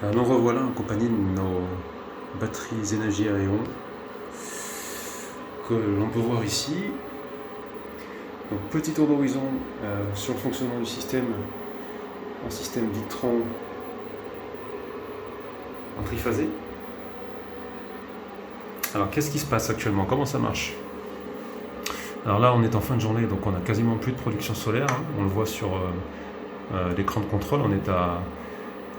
Nous revoilà en compagnie de nos batteries énergie à ion que l'on peut voir ici. Donc, petit tour d'horizon sur le fonctionnement du système en système Victron en triphasé. Alors qu'est-ce qui se passe actuellement? Comment ça marche? Alors là on est en fin de journée, donc on a quasiment plus de production solaire, hein. On le voit sur l'écran de contrôle, on est à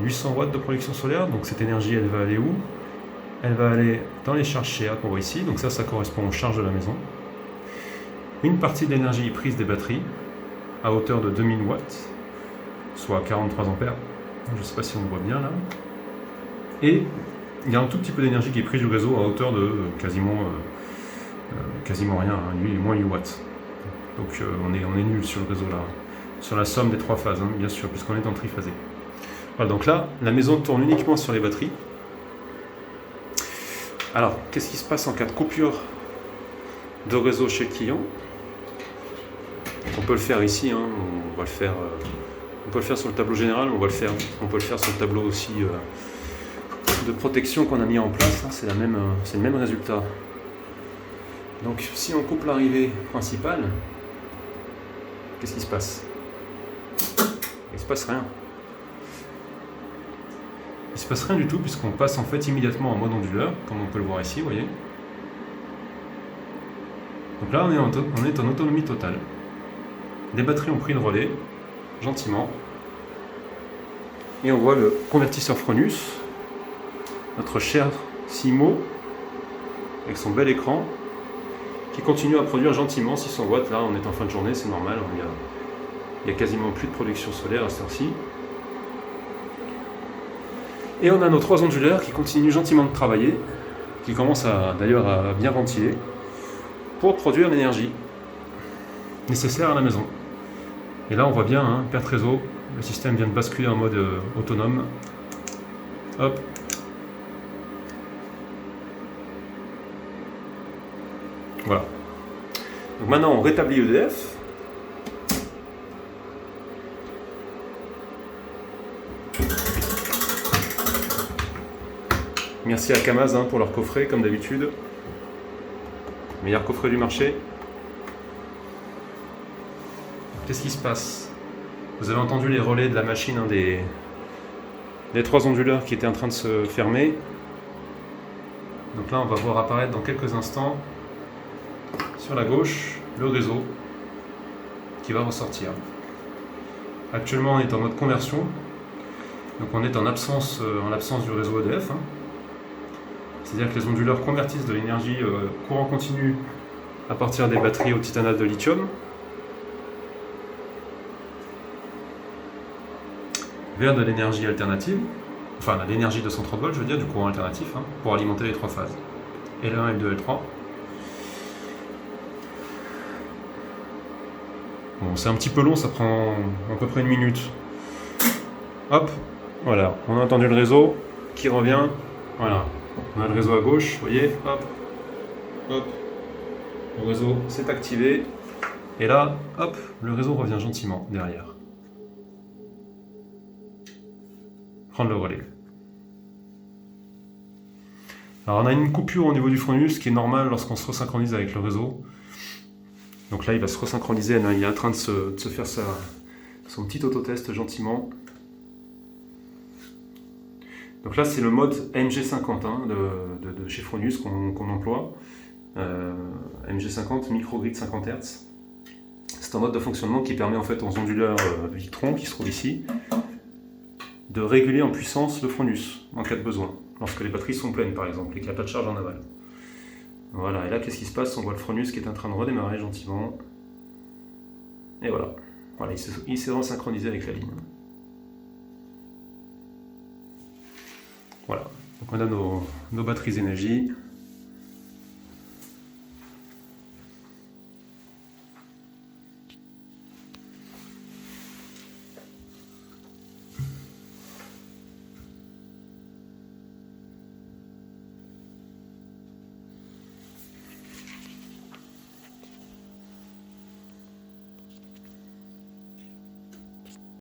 800 watts de production solaire, donc cette énergie elle va aller où? Elle va aller dans les charges CA qu'on voit ici, donc ça correspond aux charges de la maison. Une partie de l'énergie est prise des batteries à hauteur de 2000 watts, soit 43 ampères, je ne sais pas si on le voit bien là. Et il y a un tout petit peu d'énergie qui est prise du réseau à hauteur de quasiment rien, hein, moins 8 watts. Donc on est nul sur le réseau là, sur la somme des trois phases, hein, bien sûr, puisqu'on est en triphasé. Voilà, donc là, la maison tourne uniquement sur les batteries. Alors, qu'est-ce qui se passe en cas de coupure de réseau chez le client? On peut le faire ici, hein, on peut le faire sur le tableau général, on peut le faire sur le tableau aussi de protection qu'on a mis en place, hein, c'est le même résultat. Donc si on coupe l'arrivée principale, qu'est-ce qui se passe? Il ne se passe rien. Il ne se passe rien du tout puisqu'on passe en fait immédiatement en mode onduleur, comme on peut le voir ici, vous voyez. Donc là on est en autonomie totale. Les batteries ont pris le relais, gentiment. Et on voit le convertisseur Fronius, notre cher Simo, avec son bel écran, qui continue à produire gentiment 600 watts. Là on est en fin de journée, c'est normal, il y a quasiment plus de production solaire à cette heure-ci. Et on a nos trois onduleurs qui continuent gentiment de travailler, qui commencent d'ailleurs à bien ventiler, pour produire l'énergie nécessaire à la maison. Et là on voit bien, hein, perte réseau, le système vient de basculer en mode autonome. Hop. Voilà. Donc maintenant on rétablit EDF. Merci à Kamaz, hein, pour leur coffret, comme d'habitude. Meilleur coffret du marché. Qu'est-ce qui se passe? Vous avez entendu les relais de la machine, hein, des trois onduleurs qui étaient en train de se fermer. Donc là, on va voir apparaître dans quelques instants, sur la gauche, le réseau qui va ressortir. Actuellement, on est en mode conversion. Donc on est en l'absence du réseau EDF. Hein. C'est-à-dire que les onduleurs convertissent de l'énergie courant continu à partir des batteries au titanate de lithium vers de l'énergie alternative, enfin l'énergie de 130 volts, je veux dire, du courant alternatif, hein, pour alimenter les trois phases, L1, L2, L3. Bon, c'est un petit peu long, ça prend à peu près une minute. Hop, voilà, on a entendu le réseau qui revient, voilà. On a le réseau à gauche, vous voyez, hop, hop, le réseau s'est activé, et là, hop, le réseau revient gentiment derrière. Prendre le relais. Alors on a une coupure au niveau du Fronius qui est normale lorsqu'on se resynchronise avec le réseau. Donc là il va se resynchroniser, il est en train de se faire son petit autotest gentiment. Donc là c'est le mode MG50, hein, de chez Fronius qu'on emploie. MG50 microgrid 50 Hz. C'est un mode de fonctionnement qui permet en fait aux onduleurs Victron qui se trouvent ici de réguler en puissance le Fronius en cas de besoin, lorsque les batteries sont pleines par exemple et qu'il n'y a pas de charge en aval. Voilà, et là qu'est-ce qui se passe? On voit le Fronius qui est en train de redémarrer gentiment. Et voilà, il s'est resynchronisé avec la ligne. Voilà, donc on a nos batteries énergie.